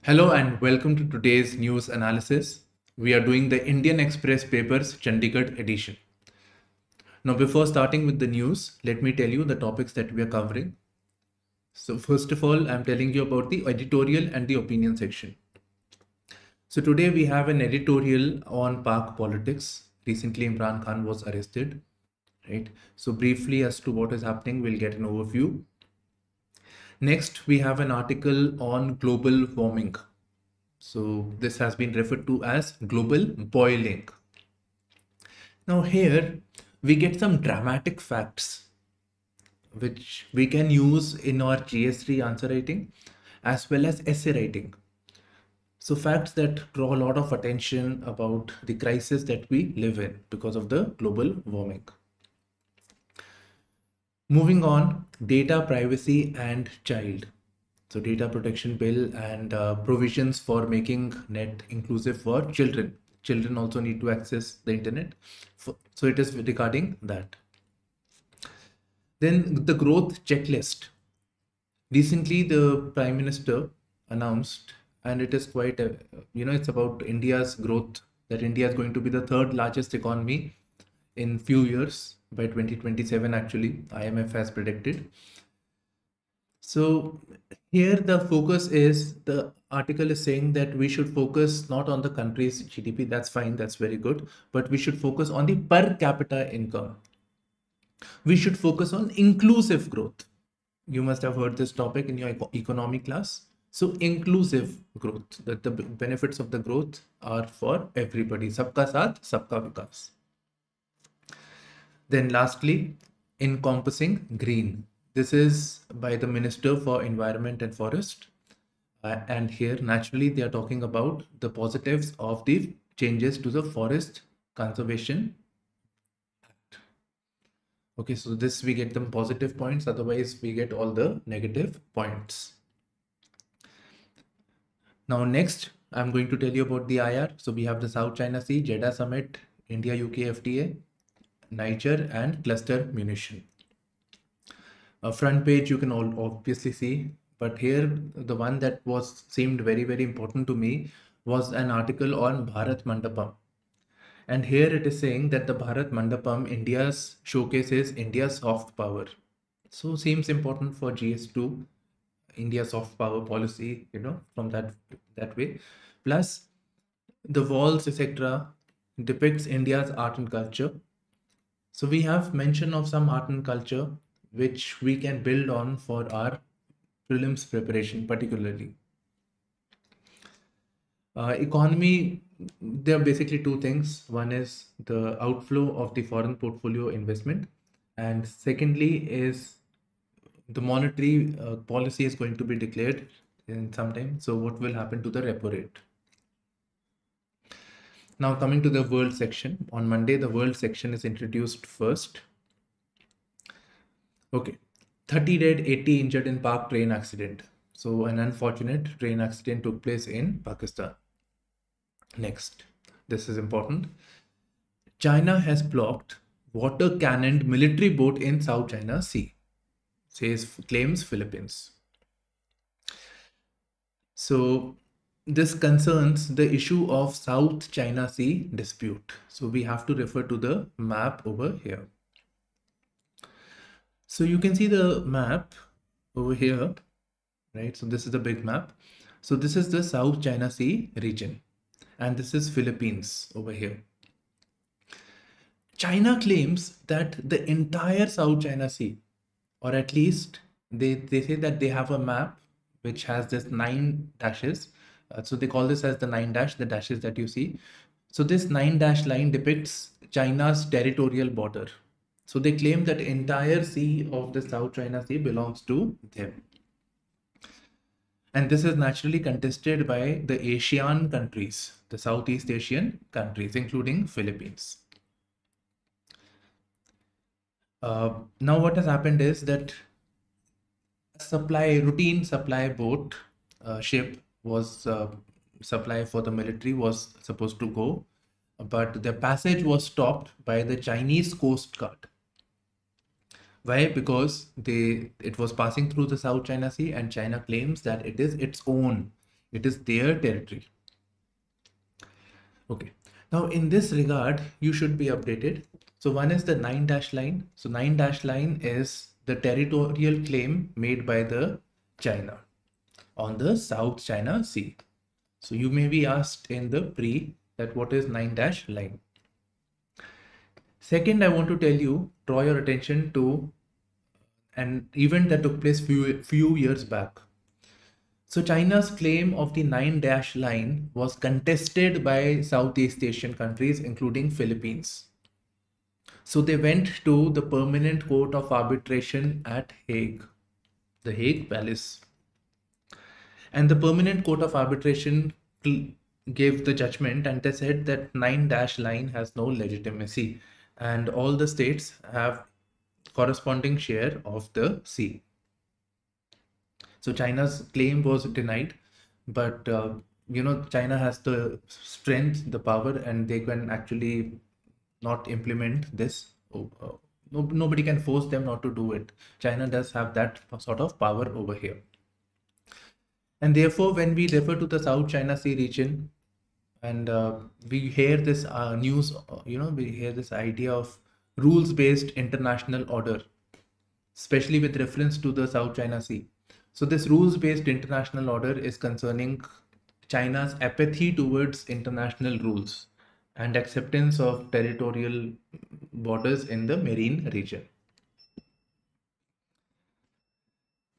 Hello and welcome to today's news analysis. We are doing the Indian Express papers Chandigarh edition. Now, before starting with the news, let me tell you the topics that we are covering. So, first of all, I'm telling you about the editorial and the opinion section. So, today we have an editorial on Pak politics. Recently, Imran Khan was arrested, right? So, briefly as to what is happening, we'll get an overview. Next, we have an article on global warming. So this has been referred to as global boiling. Now here we get some dramatic facts which we can use in our GS3 answer writing as well as essay writing. So facts that draw a lot of attention about the crisis that we live in because of the global warming. Moving on, data privacy and child. So data protection bill and provisions for making net inclusive for children. Children also need to access the internet. So it is regarding that. Then the growth checklist. Recently, the Prime Minister announced, and it is quite, it's about India's growth, that India is going to be the third largest economy in few years by 2027, actually, IMF has predicted. So here the focus is, the article is saying that we should focus not on the country's GDP, that's fine, that's very good, but we should focus on the per capita income. We should focus on inclusive growth. You must have heard this topic in your economy class. So inclusive growth, that the benefits of the growth are for everybody. Sabka saath, sabka vikas. Then lastly, encompassing green. This is by the Minister for Environment and Forest. And here, naturally, they are talking about the positives of the changes to the Forest Conservation Act. Okay, so this we get them positive points, otherwise we get all the negative points. Now next, I'm going to tell you about the IR. So we have the South China Sea, Jeddah Summit, India-UK FTA, Niger, and cluster munition. Front page you can all obviously see, but here the one that seemed very, very important to me was an article on Bharat Mandapam. And here it is saying that the Bharat Mandapam India's showcases India's soft power. So seems important for GS2, India's soft power policy, from that way. Plus the walls, etc., depicts India's art and culture. So we have mention of some art and culture which we can build on for our prelims preparation particularly. Economy, there are basically two things. One is the outflow of the foreign portfolio investment, and secondly is the monetary policy is going to be declared in some time. So what will happen to the repo rate? Now coming to the world section. On Monday, the world section is introduced first. Okay, 30 dead, 80 injured in Pak train accident. So an unfortunate train accident took place in Pakistan. Next, this is important. China has blocked water cannoned military boat in South China Sea, claims Philippines. So this concerns the issue of South China Sea dispute. So we have to refer to the map over here. So you can see the map over here, right? So this is the big map. So this is the South China Sea region, and this is Philippines over here. China claims that the entire South China Sea, or at least they say that they have a map which has this 9 dashes. So they call this as the 9 dash, the dashes that you see. So this 9 dash line depicts China's territorial border. So they claim that entire sea of the South China Sea belongs to them. And this is naturally contested by the Asian countries, the Southeast Asian countries, including Philippines. Now what has happened is that routine supply boat ship was supply for the military was supposed to go, but the passage was stopped by the Chinese Coast Guard. Why? Because it was passing through the South China Sea, and China claims that it is its own. It is their territory. Okay. Now in this regard, you should be updated. So one is the 9-dash line. So 9-dash line is the territorial claim made by the China on the South China Sea. So you may be asked in the pre that what is 9-dash line. Second, I want to tell you, draw your attention to an event that took place few years back. So China's claim of the 9-dash line was contested by Southeast Asian countries, including Philippines. So they went to the Permanent Court of Arbitration at Hague, the Hague Palace. And the Permanent Court of Arbitration gave the judgment, and they said that 9-dash line has no legitimacy and all the states have corresponding share of the sea. So China's claim was denied, but China has the strength, the power, and they can actually not implement this. Nobody can force them not to do it. China does have that sort of power over here. And therefore, when we refer to the South China Sea region, and we hear this news, we hear this idea of rules-based international order, especially with reference to the South China Sea. So this rules-based international order is concerning China's apathy towards international rules and acceptance of territorial borders in the marine region.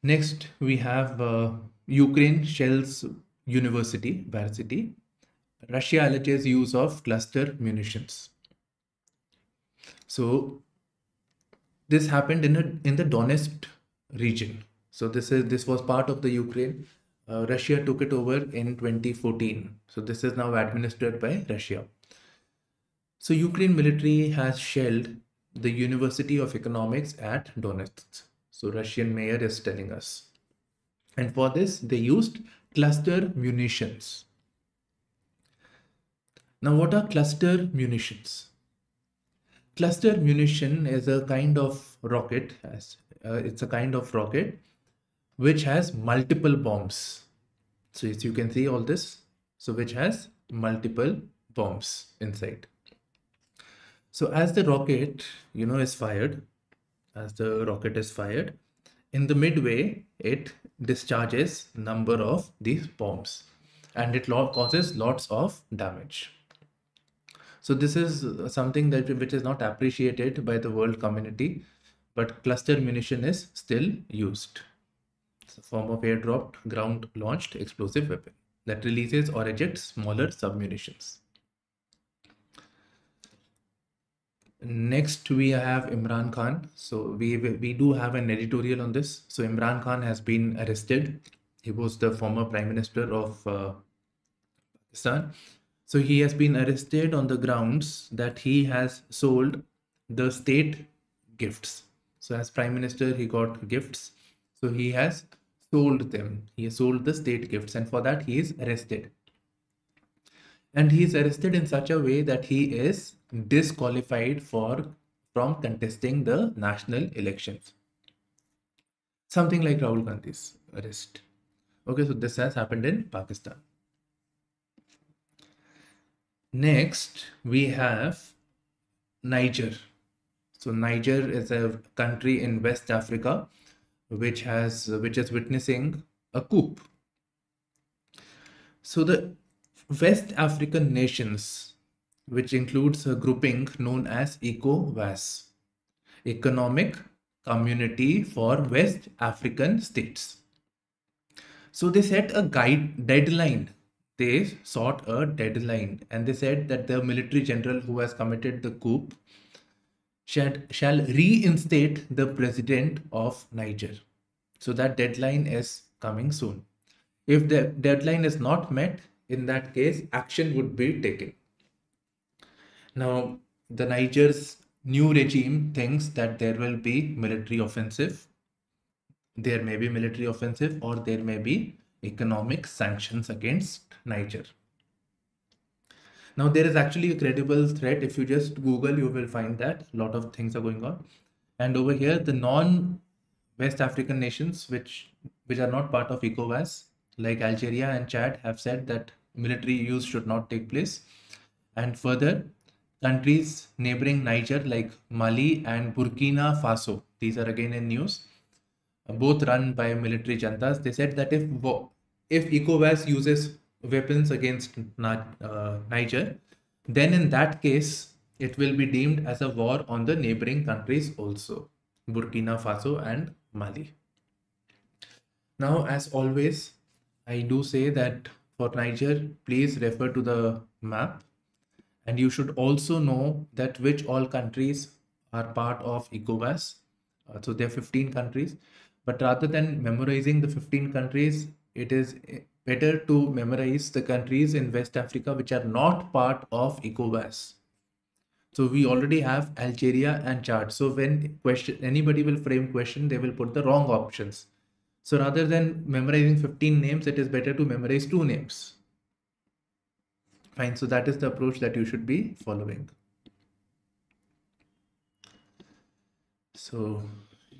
Next, we have Ukraine shells university, varsity. Russia alleges use of cluster munitions. So this happened in the Donetsk region. So this was part of the Ukraine. Russia took it over in 2014. So this is now administered by Russia. So Ukraine military has shelled the University of Economics at Donetsk. So Russian mayor is telling us. And for this, they used cluster munitions. Now, what are cluster munitions? Cluster munition is a kind of rocket. It's a kind of rocket which has multiple bombs. So as you can see all this, so which has multiple bombs inside. So as the rocket, is fired, in the midway, it discharges number of these bombs and it causes lots of damage. So this is something which is not appreciated by the world community, but cluster munition is still used. It's a form of airdropped, ground-launched explosive weapon that releases or ejects smaller submunitions. Next, we have Imran Khan. So we do have an editorial on this. So Imran Khan has been arrested. He was the former Prime Minister of Pakistan. So he has been arrested on the grounds that he has sold the state gifts. So as Prime Minister, he got gifts. So he has sold them. He has sold the state gifts, and for that he is arrested. And he is arrested in such a way that he is disqualified from contesting the national elections. Something like Rahul Gandhis arrest. Okay, so this has happened in Pakistan. Next, we have Niger. So Niger is a country in West Africa which is witnessing a coup. So the West African nations, which includes a grouping known as ECOWAS, Economic Community for West African States. So they set a deadline. They sought a deadline and they said that the military general who has committed the coup shall reinstate the president of Niger. So that deadline is coming soon. If the deadline is not met, in that case, action would be taken. Now, the Niger's new regime thinks that there will be military offensive. There may be military offensive or there may be economic sanctions against Niger. Now, there is actually a credible threat. If you just Google, you will find that a lot of things are going on. And over here, the non-West African nations, which are not part of ECOWAS, like Algeria and Chad have said that military use should not take place. And further, countries neighboring Niger like Mali and Burkina Faso, these are again in news, both run by military juntas. They said that if ECOWAS uses weapons against Niger, then in that case, it will be deemed as a war on the neighboring countries also, Burkina Faso and Mali. Now, as always, I do say that for Niger, please refer to the map, and you should also know that which all countries are part of ECOWAS. So there are 15 countries, but rather than memorizing the 15 countries, it is better to memorize the countries in West Africa which are not part of ECOWAS. So we already have Algeria and Chad. So when anybody will frame question, they will put the wrong options. So rather than memorizing 15 names, it is better to memorize 2 names. Fine, so that is the approach that you should be following. So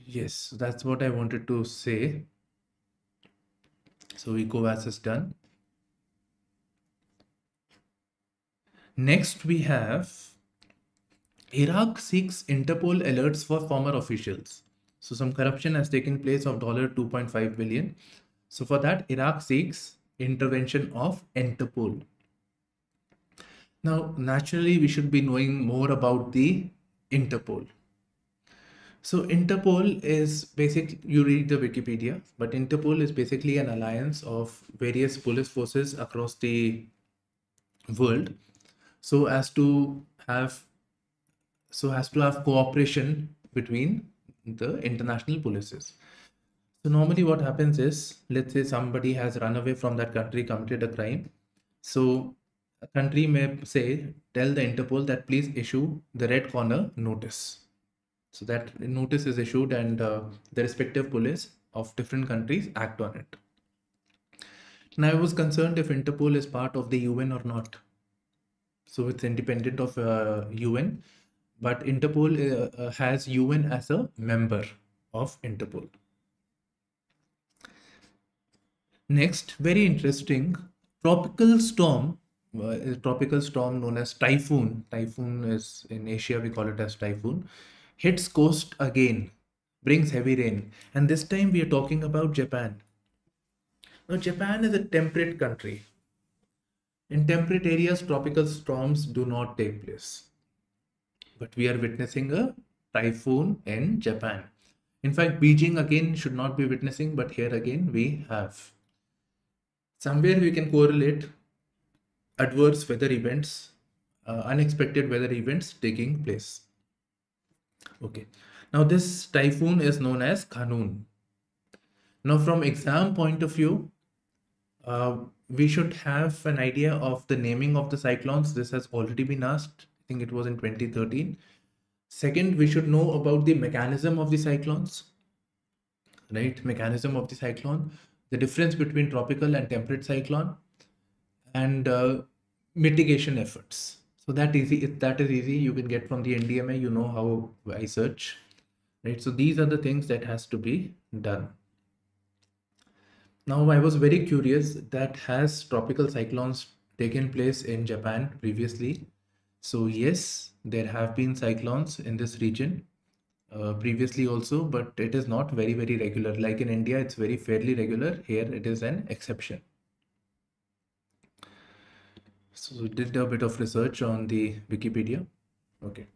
yes, that's what I wanted to say. So ECOWAS is done. Next we have Iraq seeks Interpol alerts for former officials. So some corruption has taken place of $2.5 billion. So for that, Iraq seeks intervention of Interpol. Now, naturally, we should be knowing more about the Interpol. So Interpol is basically, you read the Wikipedia, but Interpol is basically an alliance of various police forces across the world, so as to have cooperation between the international policies. So normally what happens is, let's say somebody has run away from that country, committed a crime. So a country may tell the Interpol that please issue the red corner notice. So that notice is issued and the respective police of different countries act on it. Now I was concerned if Interpol is part of the UN or not. So it's independent of UN, but Interpol has UN as a member of Interpol. Next, very interesting, tropical storm known as Typhoon. Typhoon is in Asia, we call it as Typhoon. Hits coast again, brings heavy rain. And this time we are talking about Japan. Now, Japan is a temperate country. In temperate areas, tropical storms do not take place. But we are witnessing a typhoon in Japan. In fact, Beijing again should not be witnessing, but here again we have. Somewhere we can correlate adverse weather events, unexpected weather events taking place. Okay, now this typhoon is known as Khanun. Now from exam point of view, we should have an idea of the naming of the cyclones. This has already been asked. I think it was in 2013. Second, we should know about the mechanism of the cyclones, right? Mechanism of the cyclone, the difference between tropical and temperate cyclone, and mitigation efforts. So that is easy. You can get from the NDMA, you know how I search, right? So these are the things that has to be done. Now, I was very curious that has tropical cyclones taken place in Japan previously? So yes, there have been cyclones in this region previously also, but it is not very, very regular. Like in India, it's very fairly regular. Here, it is an exception. So we did a bit of research on the Wikipedia. Okay.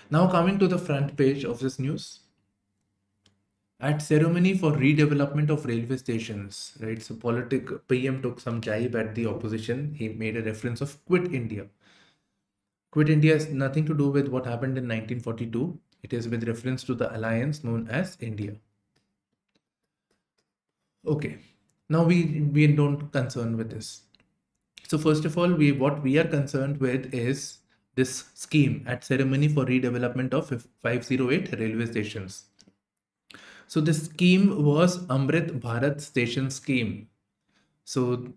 Now coming to the front page of this news. At ceremony for redevelopment of railway stations, right? So PM took some jibe at the opposition. He made a reference of quit India. Quit India has nothing to do with what happened in 1942. It is with reference to the alliance known as India. Okay. Now we don't concern with this. So first of all, what we are concerned with is this scheme at ceremony for redevelopment of 508 railway stations. So the scheme was Amrit Bharat Station Scheme. So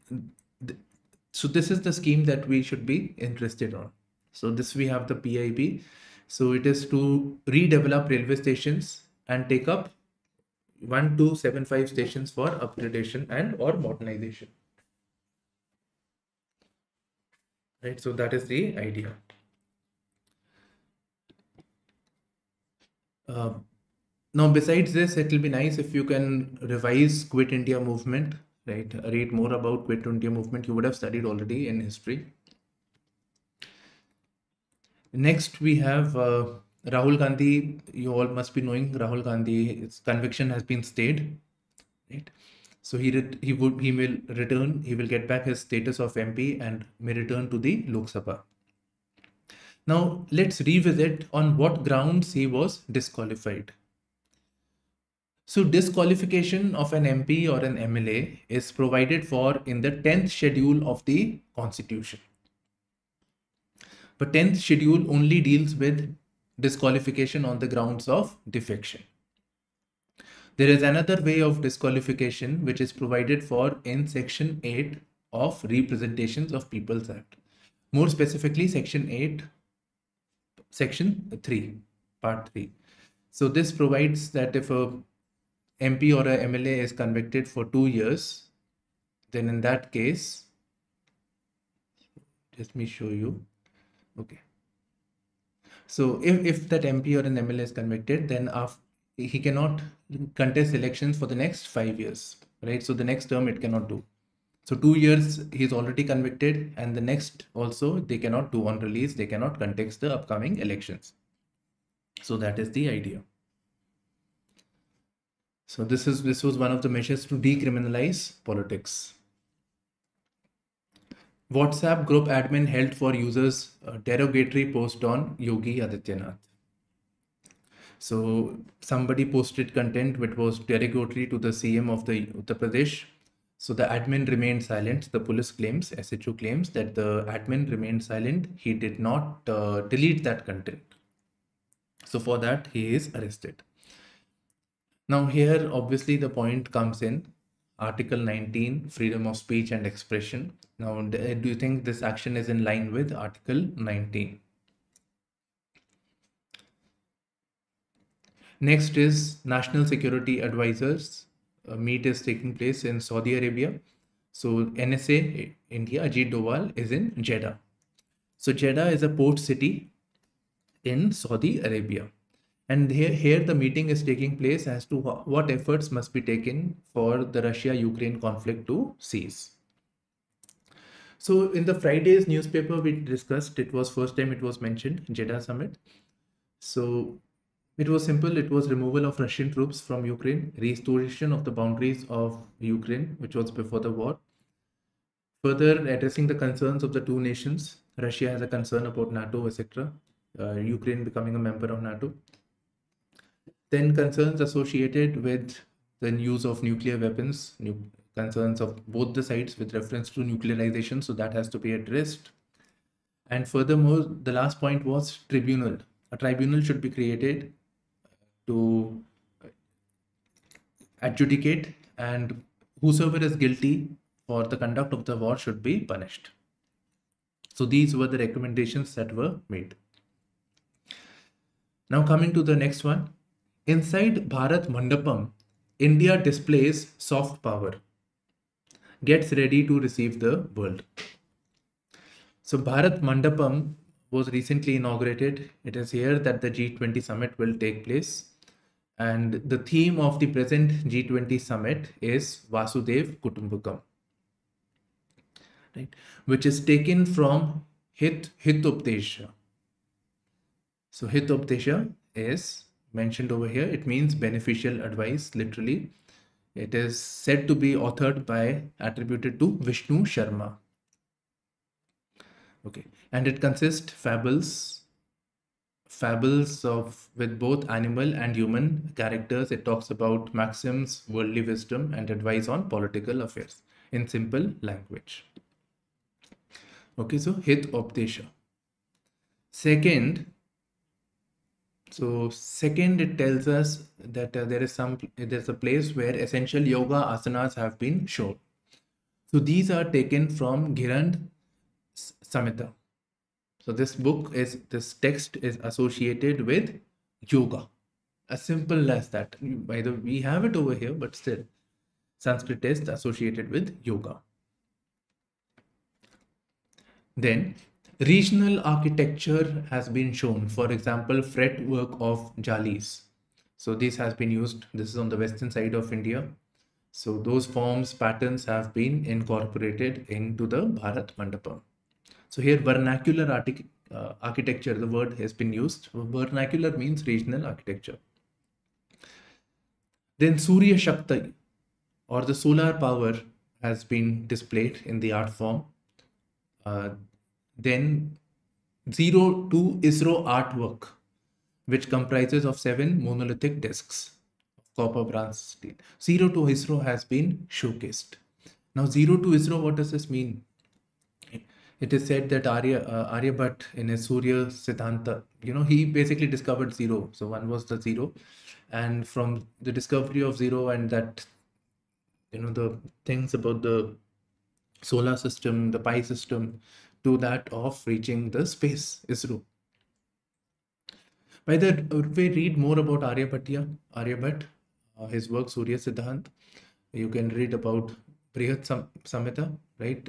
this is the scheme that we should be interested on. So this we have the PIB. So it is to redevelop railway stations and take up 1275 stations for upgradation and or modernization. right? So that is the idea. Uh, Now, besides this, it will be nice if you can revise Quit India movement, right? Read more about Quit India movement. You would have studied already in history. Next, we have Rahul Gandhi. You all must be knowing Rahul Gandhi. His conviction has been stayed, right? So he will return. He will get back his status of MP and may return to the Lok Sabha. Now, let's revisit on what grounds he was disqualified. So disqualification of an MP or an MLA is provided for in the 10th schedule of the Constitution. But 10th schedule only deals with disqualification on the grounds of defection. There is another way of disqualification which is provided for in Section 8 of Representations of People's Act. More specifically, Section 8, Section 3, Part 3. So this provides that if a MP or a MLA is convicted for 2 years, then in that case, let me show you. Okay. So if that MP or an MLA is convicted, then he cannot contest elections for the next 5 years, right? So the next term it cannot do. So 2 years he's already convicted, and the next also they cannot do on release. They cannot contest the upcoming elections. So that is the idea. So this was one of the measures to decriminalize politics. WhatsApp group admin held for users derogatory post on Yogi Adityanath. So somebody posted content which was derogatory to the CM of the Uttar Pradesh. So the admin remained silent. The police claims, SHO claims that the admin remained silent. He did not delete that content. So for that, he is arrested. Now here, obviously, the point comes in Article 19, freedom of speech and expression. Now, do you think this action is in line with Article 19? Next is National Security Advisors. Meet is taking place in Saudi Arabia. So NSA, India, Ajit Doval is in Jeddah. So Jeddah is a port city in Saudi Arabia. And here the meeting is taking place as to what efforts must be taken for the Russia-Ukraine conflict to cease. So in the Friday's newspaper we discussed, it was first time it was mentioned, Jeddah Summit. So it was simple. It was removal of Russian troops from Ukraine, restoration of the boundaries of Ukraine, which was before the war. Further addressing the concerns of the two nations. Russia has a concern about NATO, etc. Ukraine becoming a member of NATO. Then concerns associated with the use of nuclear weapons, concerns of both the sides with reference to nuclearization. So that has to be addressed. And furthermore, the last point was tribunal. A tribunal should be created to adjudicate, and whosoever is guilty for the conduct of the war should be punished. So these were the recommendations that were made. Now coming to the next one. Inside Bharat Mandapam, India displays soft power. Gets ready to receive the world. So Bharat Mandapam was recently inaugurated. It is here that the G20 Summit will take place. And the theme of the present G20 Summit is Vasudev Kutumbakam, right? Which is taken from Hitopdesha. So Hitopdesha is mentioned over here. It means beneficial advice, literally. It is said to be attributed to Vishnu Sharma. Okay, and it consists fables with both animal and human characters. It talks about maxims, worldly wisdom, and advice on political affairs in simple language. Okay, so Hitopdesha. Second, it tells us that there's a place where essential yoga asanas have been shown. So these are taken from Girand Samhita. So this text is associated with yoga. As simple as that. By the way, we have it over here, but still, Sanskrit text associated with yoga. Then Regional architecture has been shown, for example, fretwork of jalis. So this has been used, this is on the western side of India. So those forms, patterns have been incorporated into the Bharat Mandapam. So here vernacular architecture, the word has been used. Vernacular means regional architecture. Then Surya Shakti or the solar power has been displayed in the art form. Then 02 ISRO artwork, which comprises of 7 monolithic discs of copper, bronze, steel. 02 ISRO has been showcased. Now 02 ISRO, what does this mean? It is said that Aryabhat in his Surya Siddhanta, he basically discovered zero. So one was the zero. And from the discovery of zero and that, the things about the solar system, the pi system, to that of reaching the space, ISRO. By the way, read more about Aryabhat, his work Surya Siddhant. You can read about Samhita, right?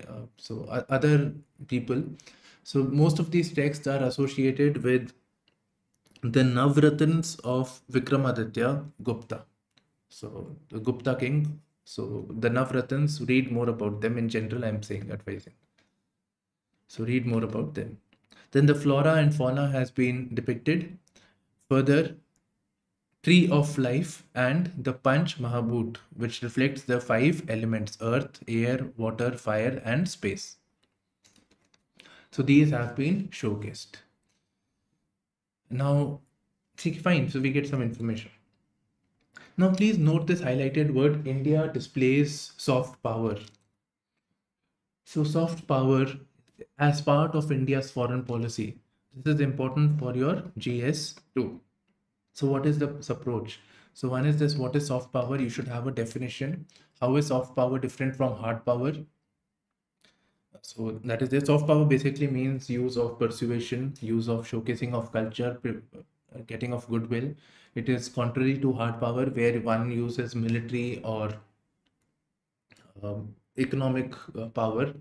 Other people. So most of these texts are associated with the Navratans of Vikramaditya Gupta. So the Gupta king. So the Navratans, read more about them in general, I'm saying, advising. So read more about them. Then the flora and fauna has been depicted. Further, tree of life and the Panch Mahabhut, which reflects the 5 elements: earth, air, water, fire, and space. So these have been showcased. Now, fine, so we get some information. Now, please note this highlighted word: India displays soft power. So, soft power as part of India's foreign policy. This is important for your GS2. So what is this approach? So one is this: what is soft power? You should have a definition. How is soft power different from hard power? So that is the soft power basically means use of persuasion, use of showcasing of culture, getting of goodwill. It is contrary to hard power, where one uses military or economic power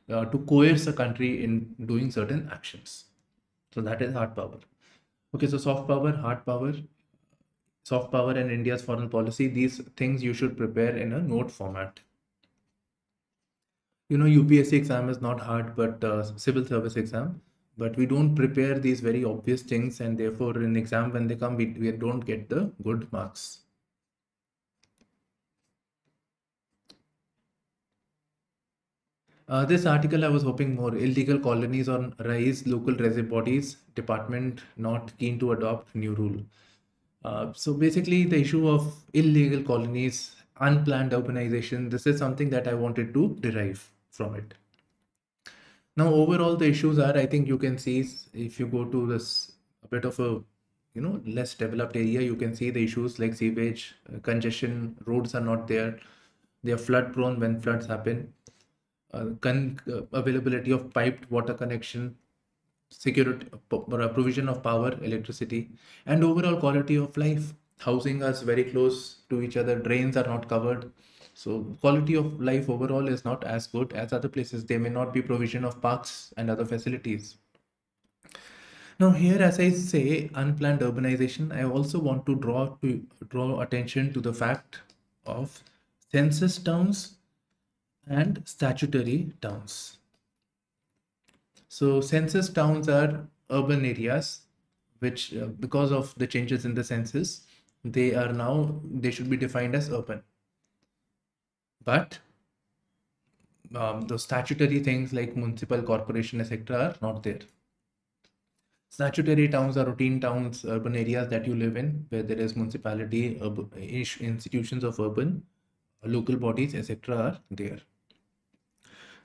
to coerce a country in doing certain actions. So that is hard power. Okay, so soft power, hard power, soft power and India's foreign policy, these things you should prepare in a note format. UPSC exam is not hard, but civil service exam, but we don't prepare these very obvious things, and therefore in exam when they come, we don't get the good marks. This article, I was hoping more. Illegal colonies on rise, local reserve bodies, department not keen to adopt new rule. So basically the issue of illegal colonies, unplanned urbanization, this is something that I wanted to derive from it. Now, overall, the issues are, I think you can see if you go to this a bit of a, less developed area, you can see the issues like sewage, congestion, roads are not there. They are flood prone when floods happen. Availability of piped water connection, security, provision of power, electricity, and overall quality of life. Housing is very close to each other, drains are not covered. So quality of life overall is not as good as other places. There may not be provision of parks and other facilities. Now here, as I say, unplanned urbanization, I also want to draw attention to the fact of census towns and statutory towns. So census towns are urban areas which, because of the changes in the census, they should be defined as urban. But those statutory things like municipal, corporation, etc. are not there. Statutory towns are routine towns, urban areas that you live in, where there is municipality, institutions of urban, local bodies, etc. are there.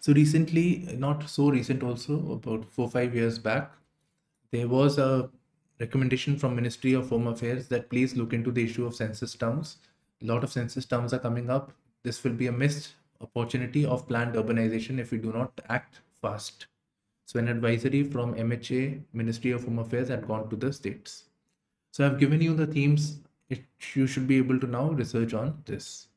So recently, not so recent also, about 4-5 years back, there was a recommendation from Ministry of Home Affairs that please look into the issue of census towns. A lot of census towns are coming up. This will be a missed opportunity of planned urbanization if we do not act fast. So an advisory from MHA, Ministry of Home Affairs, had gone to the states. So I've given you the themes. You should be able to now research on this.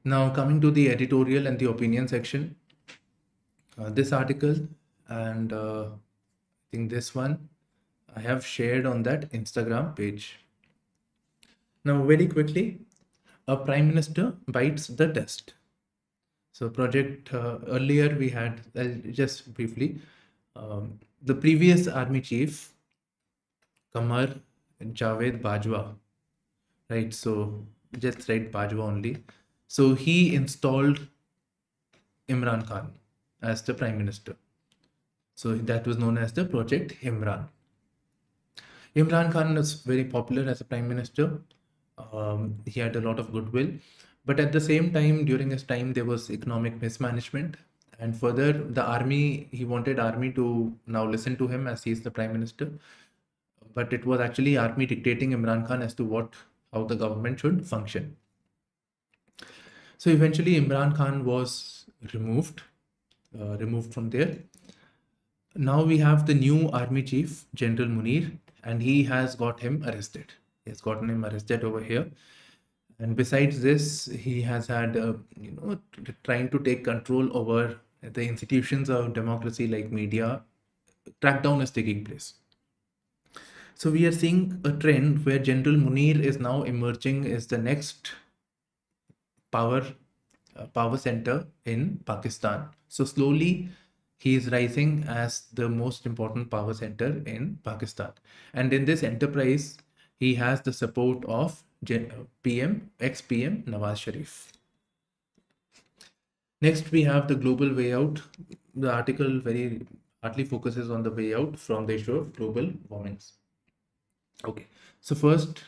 Now coming to the editorial and the opinion section, this article and I think this one I have shared on that Instagram page. Now very quickly, a prime minister bites the dust. So project earlier we had, just briefly, the previous army chief, Qamar Javed Bajwa, right? So just write Bajwa only. So he installed Imran Khan as the prime minister. So that was known as the Project Imran. Imran Khan is very popular as a prime minister. He had a lot of goodwill, but at the same time, during his time, there was economic mismanagement. And further, the army, he wanted army to now listen to him as he is the prime minister. But it was actually army dictating Imran Khan as to how the government should function. So eventually Imran Khan was removed from there. Now we have the new army chief, General Munir, and he has got him arrested. He has gotten him arrested over here. And besides this, he has had, trying to take control over the institutions of democracy like media. Crackdown is taking place. So we are seeing a trend where General Munir is now emerging as the next power center in Pakistan. So slowly he is rising as the most important power center in Pakistan. And in this enterprise, he has the support of ex-PM Nawaz Sharif. Next, we have the global way out. The article very hardly focuses on the way out from the issue of global warmings. Okay, so first,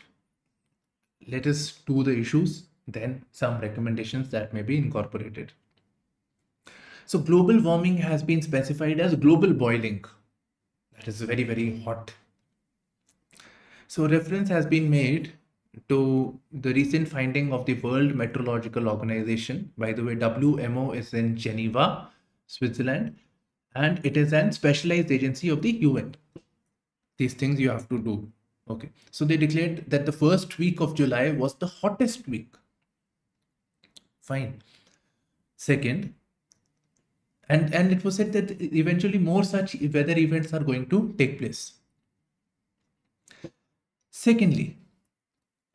let us do the issues, then some recommendations that may be incorporated. So global warming has been specified as global boiling. That is very, very hot. So reference has been made to the recent finding of the World Meteorological Organization. By the way, WMO is in Geneva, Switzerland, and it is a specialized agency of the UN. These things you have to do. Okay, so they declared that the first week of July was the hottest week. Fine. Second, and it was said that eventually more such weather events are going to take place. Secondly,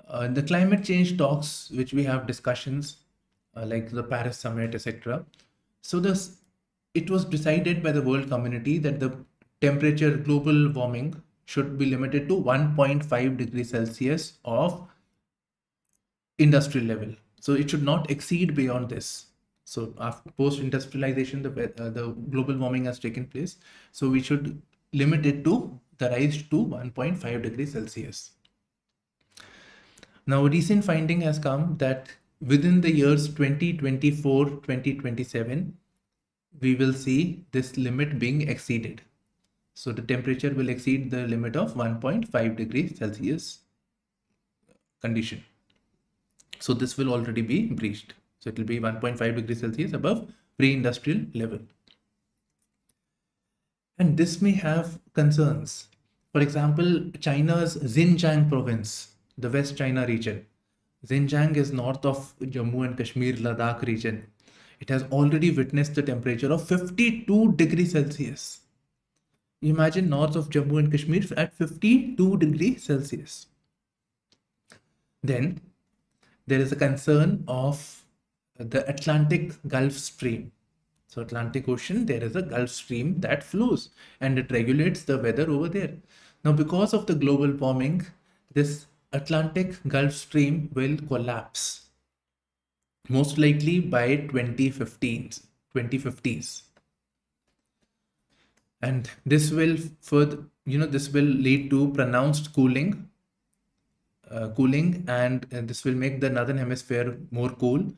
the climate change talks, which we have discussions like the Paris Summit, etc. So it was decided by the world community that the temperature, global warming, should be limited to 1.5 degrees Celsius of industrial level. So it should not exceed beyond this. So after post-industrialization, the global warming has taken place. So we should limit it to the rise to 1.5 degrees Celsius. Now, recent finding has come that within the years 2024, 2027, we will see this limit being exceeded. So the temperature will exceed the limit of 1.5 degrees Celsius condition. So this will already be breached. So it will be 1.5 degrees Celsius above pre-industrial level. And this may have concerns. For example, China's Xinjiang province, the West China region. Xinjiang is north of Jammu and Kashmir, Ladakh region. It has already witnessed the temperature of 52 degrees Celsius. Imagine north of Jammu and Kashmir at 52 degrees Celsius. Then there is a concern of the Atlantic Gulf Stream. So Atlantic Ocean, there is a Gulf Stream that flows and it regulates the weather over there. Now, because of the global warming, this Atlantic Gulf Stream will collapse, most likely by 2050s. And this will further, this will lead to pronounced cooling, and this will make the northern hemisphere more cool,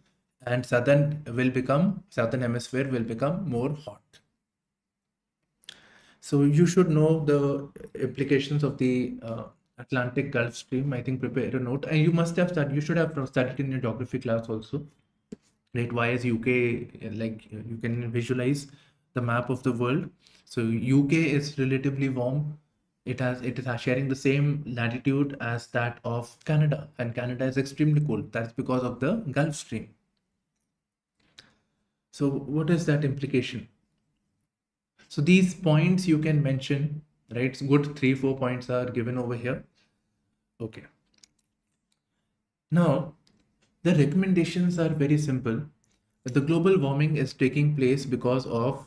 and southern hemisphere will become more hot. So you should know the implications of the Atlantic Gulf Stream. I think prepare a note, and you should have studied in your geography class also, right? Why is UK, like you can visualize the map of the world. So UK is relatively warm. It is sharing the same latitude as that of Canada, and Canada is extremely cold. That's because of the Gulf Stream. So what is that implication? So these points you can mention, right? It's good 3-4 points are given over here. Okay. Now, the recommendations are very simple. The global warming is taking place because of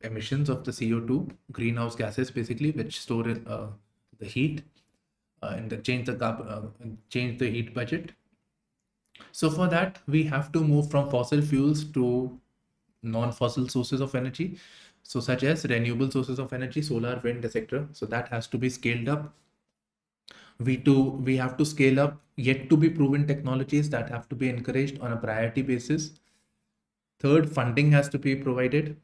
emissions of the CO2, greenhouse gases basically, which store the heat and change the heat budget. So for that, we have to move from fossil fuels to non-fossil sources of energy. So such as renewable sources of energy, solar, wind, etc. So that has to be scaled up. We have to scale up yet to be proven technologies that have to be encouraged on a priority basis. Third, funding has to be provided.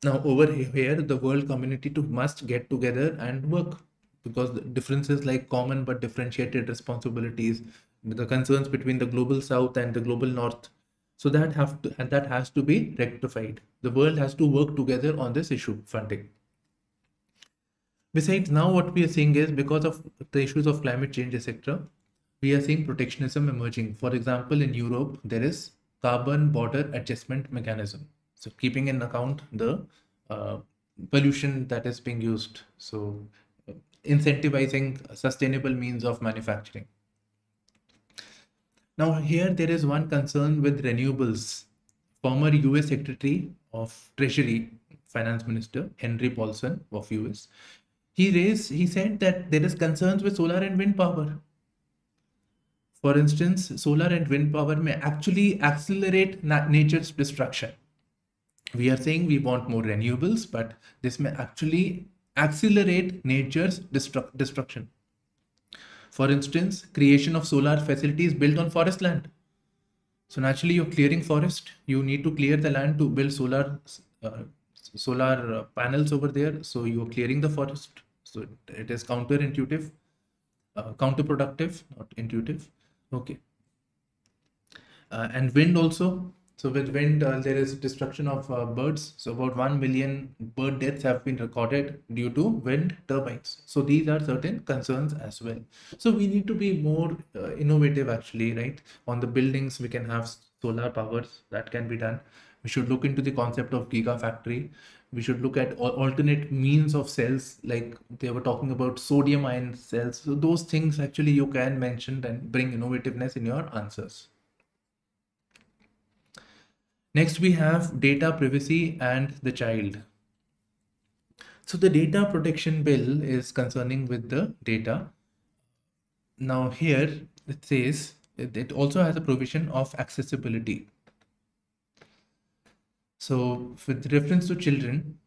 Now over here, the world community must get together and work, because the differences like common but differentiated responsibilities, the concerns between the global south and the global north, so that has to be rectified. The world has to work together on this issue, funding. Besides, now what we are seeing is, because of the issues of climate change, etc., we are seeing protectionism emerging. For example, in Europe, there is carbon border adjustment mechanism. So keeping in account the pollution that is being used. So incentivizing sustainable means of manufacturing. Now here there is one concern with renewables. Former US Secretary of Treasury, Finance Minister Henry Paulson of US, he said that there is concerns with solar and wind power. For instance, solar and wind power may actually accelerate nature's destruction. We are saying we want more renewables, but this may actually accelerate nature's destruction. For instance, creation of solar facilities built on forest land. So naturally, you're clearing forest. You need to clear the land to build solar panels over there. So you're clearing the forest. So it is counterintuitive, counterproductive, not intuitive. Okay. And wind also. So with wind, there is destruction of birds. So about 1 million bird deaths have been recorded due to wind turbines. So these are certain concerns as well. So we need to be more innovative actually, right? On the buildings, we can have solar powers that can be done. We should look into the concept of gigafactory. We should look at alternate means of cells, like they were talking about sodium ion cells. So those things actually you can mention and bring innovativeness in your answers. Next, we have data privacy and the child. So the data protection bill is concerning with the data. Now here it says it also has a provision of accessibility. So with reference to children,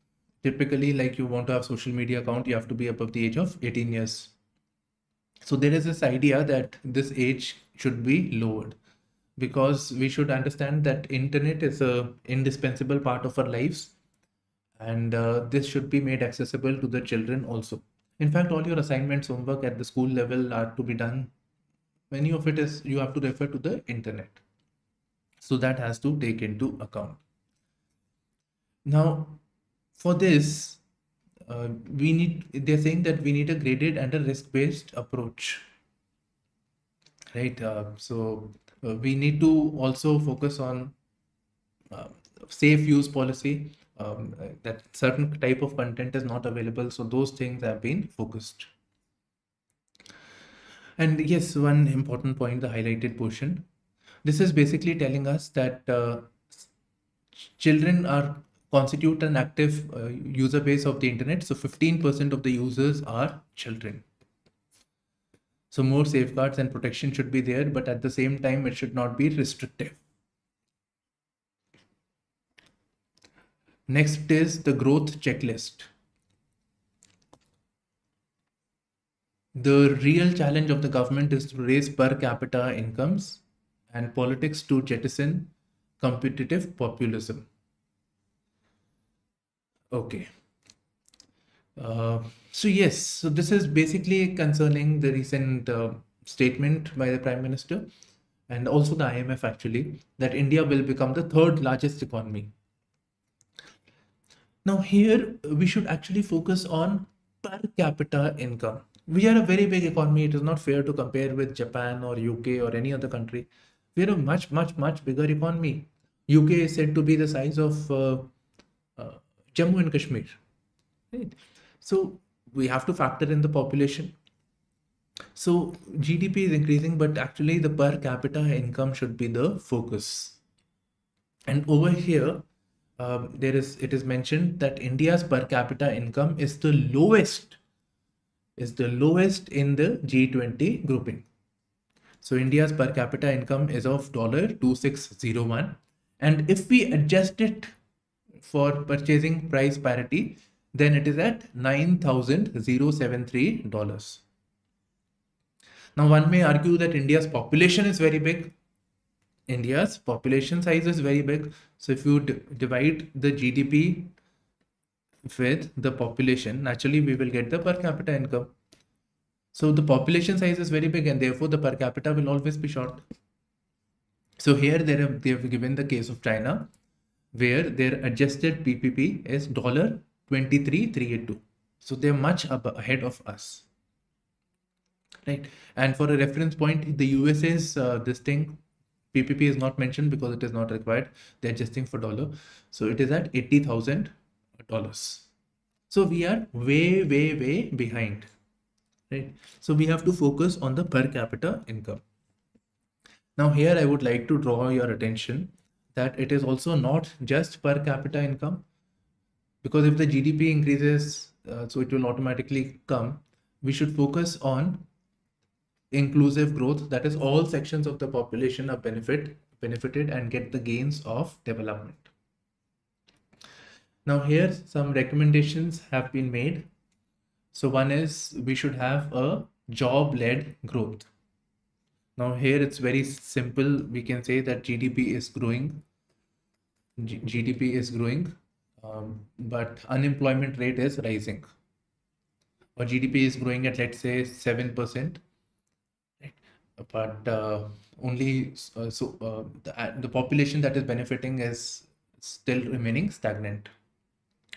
typically like you want to have social media account, you have to be above the age of 18 years. So there is this idea that this age should be lowered, because we should understand that internet is a indispensable part of our lives, and this should be made accessible to the children also. In fact, all your assignments, homework at the school level are to be done. Many of it is you have to refer to the internet. So that has to take into account. Now, for this, they're saying that we need a graded and a risk-based approach, right? We need to also focus on safe use policy, that certain type of content is not available. So those things have been focused. And yes, one important point, the highlighted portion. This is basically telling us that children constitute an active user base of the internet. So 15% of the users are children. So more safeguards and protection should be there, but at the same time, it should not be restrictive. Next is the growth checklist. The real challenge of the government is to raise per capita incomes, and politics to jettison competitive populism. Okay. So yes, so this is basically concerning the recent statement by the Prime Minister and also the IMF actually, that India will become the third largest economy. Now here we should actually focus on per capita income. We are a very big economy. It is not fair to compare with Japan or UK or any other country. We are a much, much, much bigger economy. UK is said to be the size of Jammu and Kashmir. Right? So we have to factor in the population. So GDP is increasing, but actually the per capita income should be the focus. And over here, it is mentioned that India's per capita income is the lowest in the G20 grouping. So India's per capita income is of $2601, and if we adjust it for purchasing price parity, then it is at $9,073. Now one may argue that India's population is very big. India's population size is very big. So if you divide the GDP with the population, naturally we will get the per capita income. So the population size is very big, and therefore the per capita will always be short. So here they have given the case of China, where their adjusted PPP is $23,382. So they're much ahead of us. Right. And for a reference point, the USA's this thing PPP is not mentioned because it is not required. They're adjusting for dollar. So it is at $80,000. So we are way behind. Right. So we have to focus on the per capita income. Now here I would like to draw your attention that it is also not just per capita income, because if the GDP increases, so it will automatically come. We should focus on inclusive growth, that is all sections of the population are benefited and get the gains of development. Now here some recommendations have been made. So one is we should have a job-led growth. Now here it's very simple. We can say that GDP is growing. GDP is growing, but unemployment rate is rising. Or GDP is growing at, let's say, 7%. But the population that is benefiting is still remaining stagnant.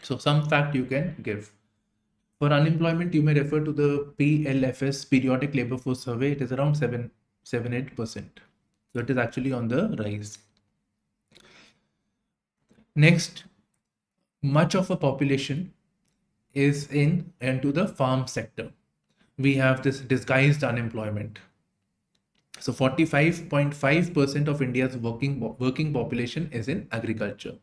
So some fact you can give. For unemployment, you may refer to the PLFS, Periodic Labor Force Survey. It is around 7-8%. So it is actually on the rise. Next, much of a population is into the farm sector. We have this disguised unemployment. So 45.5% of India's working population is in agriculture.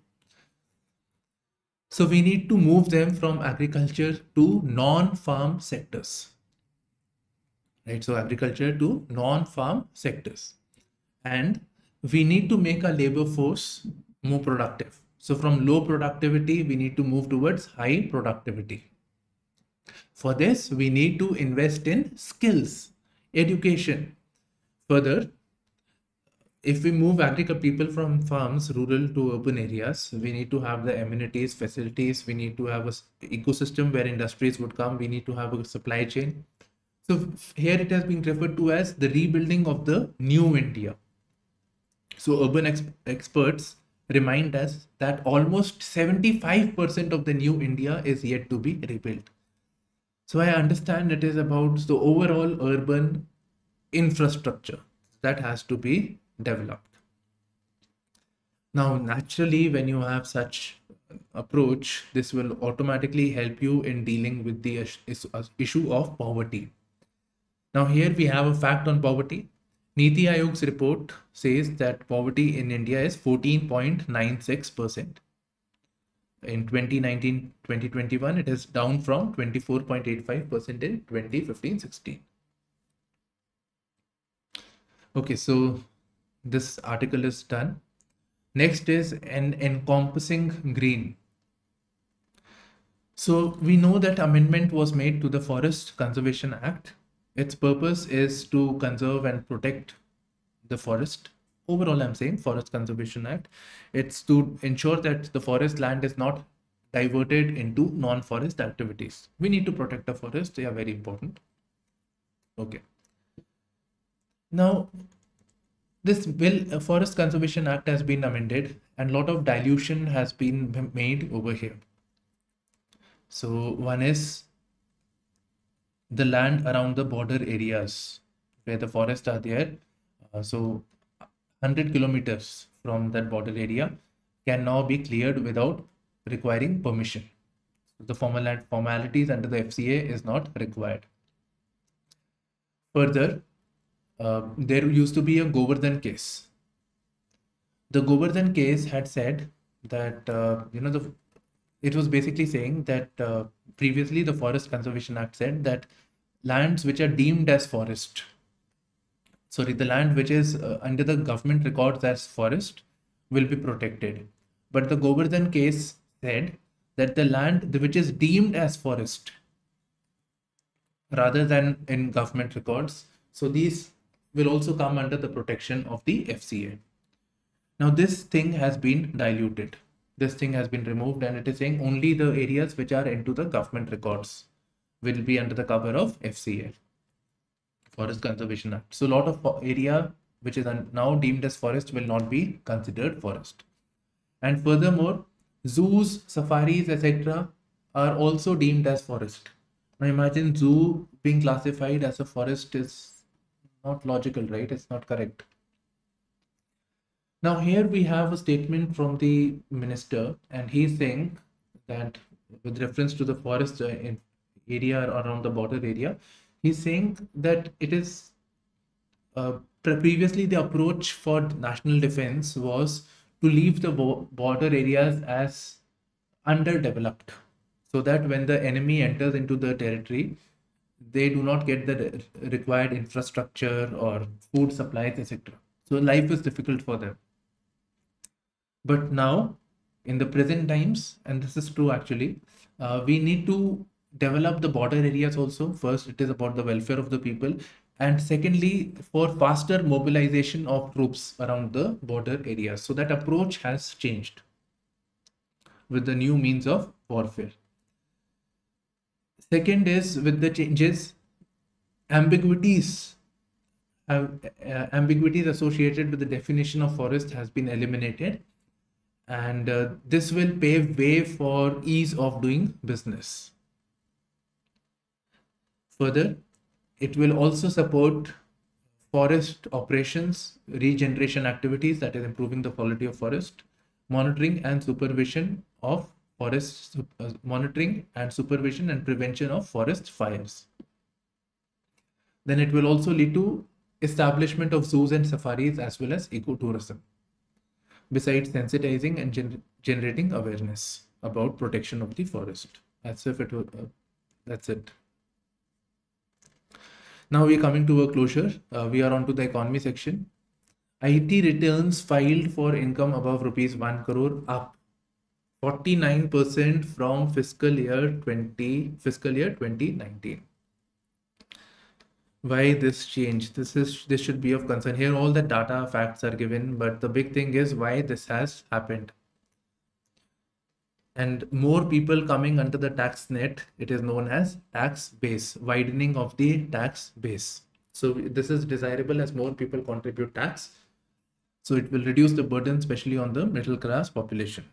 So we need to move them from agriculture to non-farm sectors. Right? So agriculture to non-farm sectors. And we need to make our labor force more productive. So from low productivity, we need to move towards high productivity. For this, we need to invest in skills, education. Further, if we move people from farms, rural to urban areas, we need to have the amenities, facilities. We need to have an ecosystem where industries would come. We need to have a supply chain. So here it has been referred to as the rebuilding of the new India. So urban experts remind us that almost 75% of the new India is yet to be rebuilt. So I understand it is about the overall urban infrastructure that has to be developed. Now, naturally, when you have such approach, this will automatically help you in dealing with the issue of poverty. Now, here we have a fact on poverty. Niti Aayog's report says that poverty in India is 14.96%. In 2019-2021, it is down from 24.85% in 2015-16. Okay, so this article is done. Next is an encompassing green. So we know that amendment was made to the Forest Conservation Act. Its purpose is to conserve and protect the forest. Overall, I'm saying Forest Conservation Act. It's to ensure that the forest land is not diverted into non-forest activities. We need to protect the forest. They are very important. Okay. Now, this bill, Forest Conservation Act, has been amended and a lot of dilution has been made over here. So one is the land around the border areas where the forests are there. So 100 kilometers from that border area can now be cleared without requiring permission. The formalities under the FCA is not required. Further, there used to be a Govardhan case. The Govardhan case had said that it was basically saying that previously the Forest Conservation Act said that lands which are deemed as forest, the land which is under the government records as forest will be protected. But the Govardhan case said that the land which is deemed as forest rather than in government records, so these will also come under the protection of the FCA. Now this thing has been diluted. This thing has been removed, and it is saying only the areas which are into the government records will be under the cover of FCA, Forest Conservation Act. So a lot of area which is now deemed as forest will not be considered forest. And furthermore, zoos, safaris, etc. are also deemed as forest. Now imagine zoo being classified as a forest is not logical, right? It's not correct. Now here we have a statement from the minister, and he's saying that with reference to the forest in area around the border area, he's saying that it is previously the approach for national defense was to leave the border areas as underdeveloped, so that when the enemy enters into the territory, they do not get the required infrastructure or food supplies, etc. So life is difficult for them. But now, in the present times, and this is true actually, we need to develop the border areas also. First, it is about the welfare of the people. And secondly, for faster mobilization of troops around the border areas. So that approach has changed with the new means of warfare. Second is, with the changes, ambiguities associated with the definition of forest has been eliminated. And this will pave way for ease of doing business. Further, it will also support forest operations, regeneration activities, that is improving the quality of forest, monitoring and supervision of forest, monitoring and supervision and prevention of forest fires. Then it will also lead to establishment of zoos and safaris as well as ecotourism, besides sensitizing and generating awareness about protection of the forest. As if it was, that's it. Now we are coming to a closure. We are on to the economy section. IT returns filed for income above rupees 1 crore up 49% from fiscal year 2019. Why this change? This should be of concern. Here all the data facts are given, but the big thing is why this has happened. And more people coming under the tax net, it is known as tax base, widening of the tax base. So this is desirable as more people contribute tax. So it will reduce the burden, especially on the middle class population.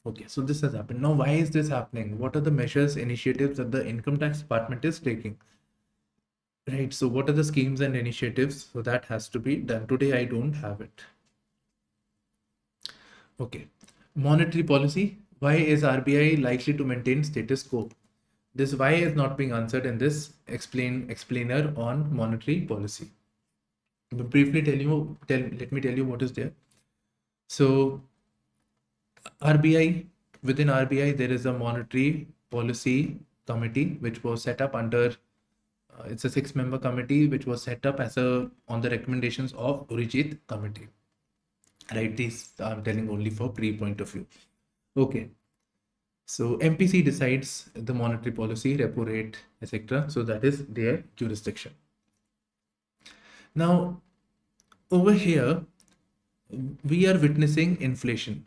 Okay, so this has happened. Now, why is this happening? What are the measures, initiatives that the income tax department is taking? Right, so what are the schemes and initiatives? So that has to be done. Today, I don't have it. Okay, monetary policy. Why is RBI likely to maintain status quo? This why is not being answered in this explainer on monetary policy. But briefly let me tell you what is there. So within RBI, there is a monetary policy committee which was set up under it's a 6-member committee which was set up as on the recommendations of Urijit committee. Right, these I'm telling only for pre-point of view. Okay, so MPC decides the monetary policy, repo rate, etc. So that is their jurisdiction. Now, over here, we are witnessing inflation,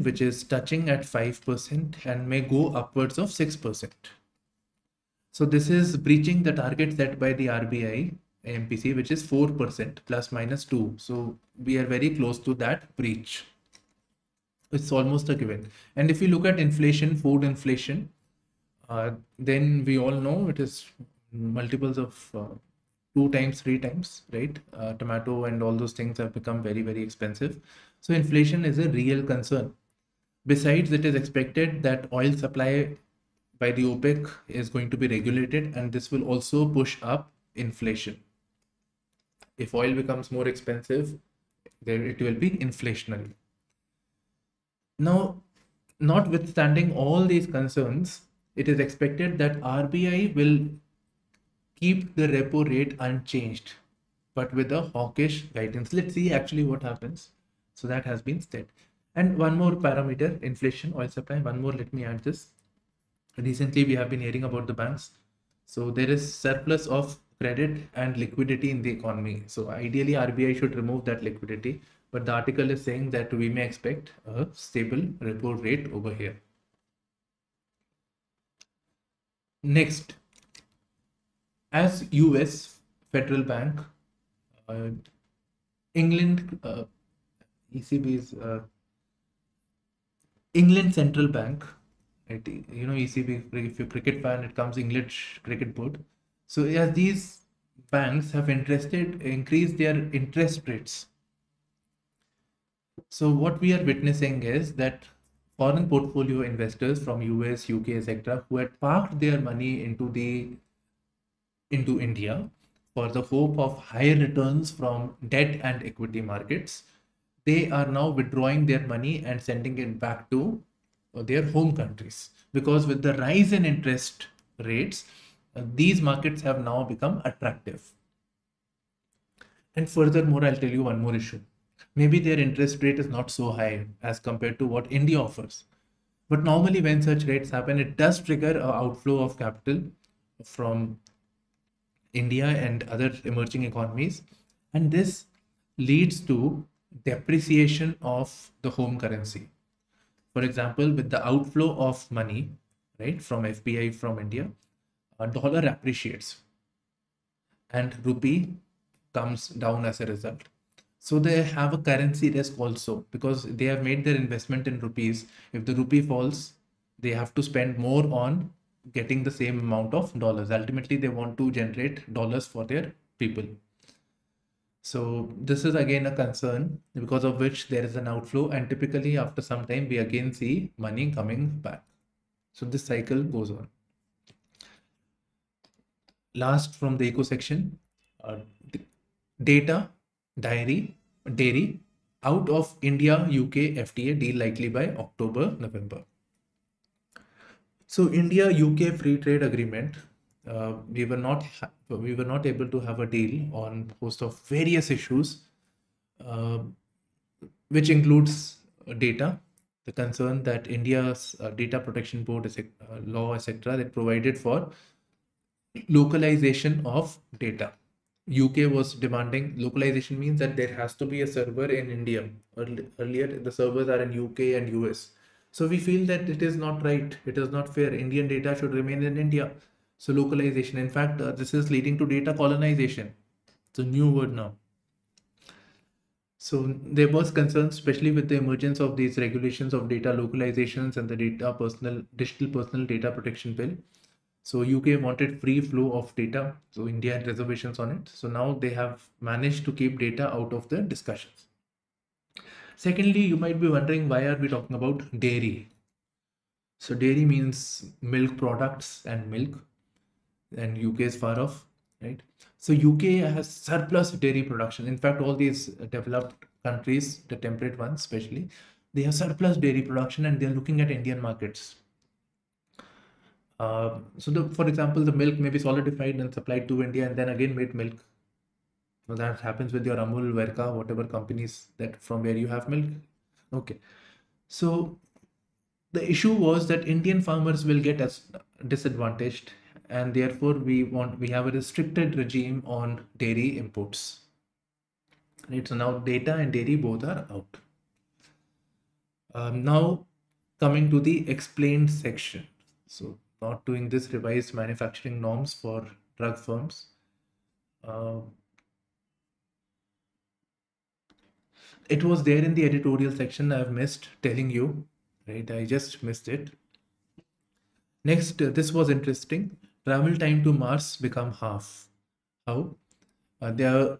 which is touching at 5% and may go upwards of 6%. So this is breaching the target set by the RBI MPC, which is 4% plus minus 2. So we are very close to that breach. It's almost a given. And if you look at inflation, food inflation, then we all know it is multiples of 2 times, 3 times, right? Tomato and all those things have become very, very expensive. So inflation is a real concern. Besides, it is expected that oil supply by the OPEC is going to be regulated, and this will also push up inflation. If oil becomes more expensive, then it will be inflationary. Now, notwithstanding all these concerns, it is expected that RBI will keep the repo rate unchanged, but with a hawkish guidance. Let's see actually what happens. So that has been said. And one more parameter, inflation, oil supply. One more, let me add this. Recently, we have been hearing about the banks. So there is surplus of credit and liquidity in the economy. So ideally, RBI should remove that liquidity. But the article is saying that we may expect a stable repo rate over here. Next, as US Federal Bank, England, ECB is England Central Bank, right? You know, ECB, if you're a cricket fan, it comes English Cricket Board. So as these banks have increased their interest rates. So what we are witnessing is that foreign portfolio investors from US, UK, etc., who had parked their money into India for the hope of higher returns from debt and equity markets, they are now withdrawing their money and sending it back to their home countries, because with the rise in interest rates, these markets have now become attractive. And furthermore, I'll tell you one more issue. Maybe their interest rate is not so high as compared to what India offers. But normally when such rates happen, it does trigger an outflow of capital from India and other emerging economies. And this leads to depreciation of the home currency. For example, with the outflow of money, right, from FPI from India, a dollar appreciates and rupee comes down as a result. So they have a currency risk also, because they have made their investment in rupees. If the rupee falls, they have to spend more on getting the same amount of dollars. Ultimately, they want to generate dollars for their people. So this is again a concern, because of which there is an outflow, and typically after some time we again see money coming back. So this cycle goes on. Last from the eco section, data, dairy out of India, UK FTA deal likely by October, November. So India UK free trade agreement, we were not able to have a deal on host of various issues, which includes data, the concern that India's data protection board law, etc., that provided for localization of data. UK was demanding localization, means that there has to be a server in India. Earlier the servers are in UK and US. So we feel that it is not right. It is not fair. Indian data should remain in India. So localization. In fact, this is leading to data colonization. It's a new word now. So there was concern, especially with the emergence of these regulations of data localizations and the digital personal data protection bill. So UK wanted free flow of data. So India had reservations on it. So now they have managed to keep data out of the discussions. Secondly, you might be wondering, why are we talking about dairy? So dairy means milk products and milk, and UK is far off, right? So UK has surplus dairy production. In fact, all these developed countries, the temperate ones especially, they have surplus dairy production, and they're looking at Indian markets. For example, the milk may be solidified and supplied to India and then again made milk. So that happens with your Amul, Verka, whatever companies that from where you have milk. Okay. So the issue was that Indian farmers will get as disadvantaged, and therefore we have a restricted regime on dairy imports. Right. So now data and dairy both are out. Now coming to the explained section. So not doing this revised manufacturing norms for drug firms. It was there in the editorial section. I've missed telling you, right? I just missed it. Next, this was interesting. Travel time to Mars become half. How? their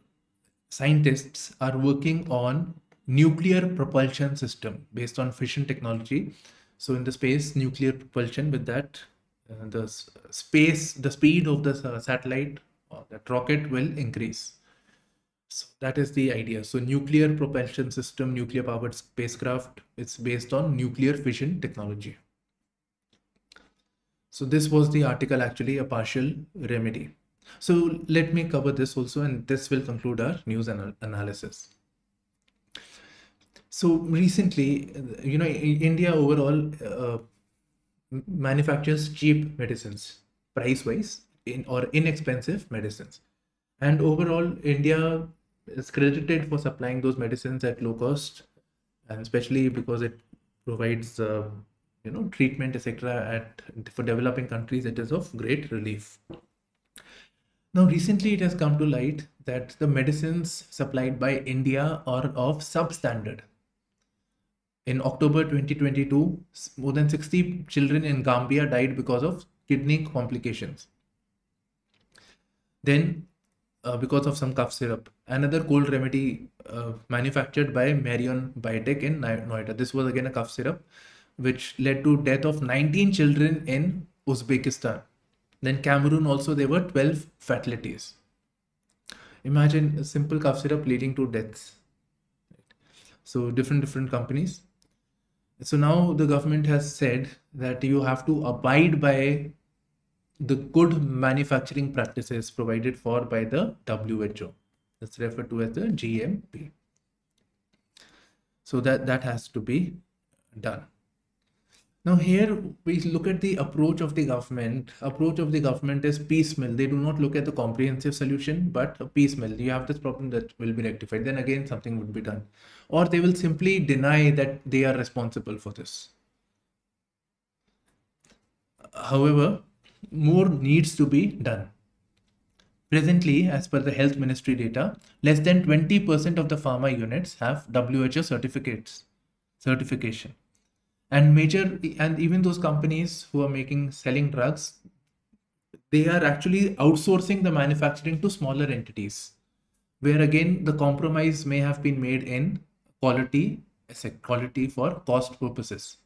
scientists are working on nuclear propulsion system based on fission technology. So in the space, nuclear propulsion, with that, the speed of the satellite or that rocket will increase. So that is the idea. So nuclear propulsion system, nuclear powered spacecraft, it's based on nuclear fission technology. So this was the article, actually a partial remedy. So let me cover this also, and this will conclude our news analysis. So recently, India overall manufactures cheap medicines, price-wise, or inexpensive medicines. And overall, India is credited for supplying those medicines at low cost, and especially because it provides, treatment, etc. For developing countries, it is of great relief. Now, recently it has come to light that the medicines supplied by India are of substandard. In October 2022, more than 60 children in Gambia died because of kidney complications. Then, because of some cough syrup, another cold remedy manufactured by Marion Biotech in Noida. This was again a cough syrup, which led to death of 19 children in Uzbekistan. Then Cameroon also, there were 12 fatalities. Imagine a simple cough syrup leading to deaths. So different companies. So now the government has said that you have to abide by the good manufacturing practices provided for by the WHO. That's referred to as the GMP. So that has to be done. Now here we look at the approach of the government. Approach of the government is piecemeal. They do not look at the comprehensive solution, but a piecemeal. You have this problem that will be rectified. Then again, something would be done. Or they will simply deny that they are responsible for this. However, more needs to be done. Presently, as per the health ministry data, less than 20% of the pharma units have WHO certification. And even those companies who are selling drugs, they are actually outsourcing the manufacturing to smaller entities, where again the compromise may have been made in quality for cost purposes.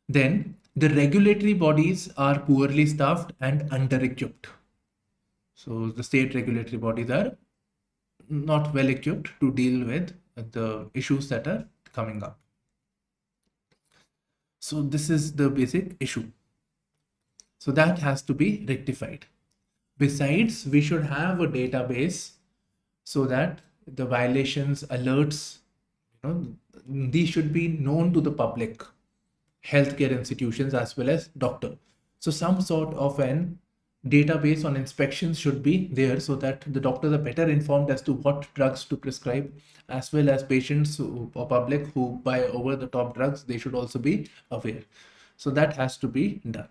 Then the regulatory bodies are poorly staffed and under-equipped. So the state regulatory bodies are not well equipped to deal with the issues that are coming up. So this is the basic issue. So that has to be rectified. Besides, we should have a database so that the violations, alerts, these should be known to the public, healthcare institutions as well as doctor. So some sort of an database on inspections should be there so that the doctors are better informed as to what drugs to prescribe, as well as patients or public who buy over the top drugs, they should also be aware. So that has to be done.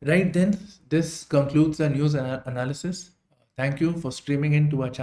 Right, then this concludes the news analysis. Thank you for streaming into our channel.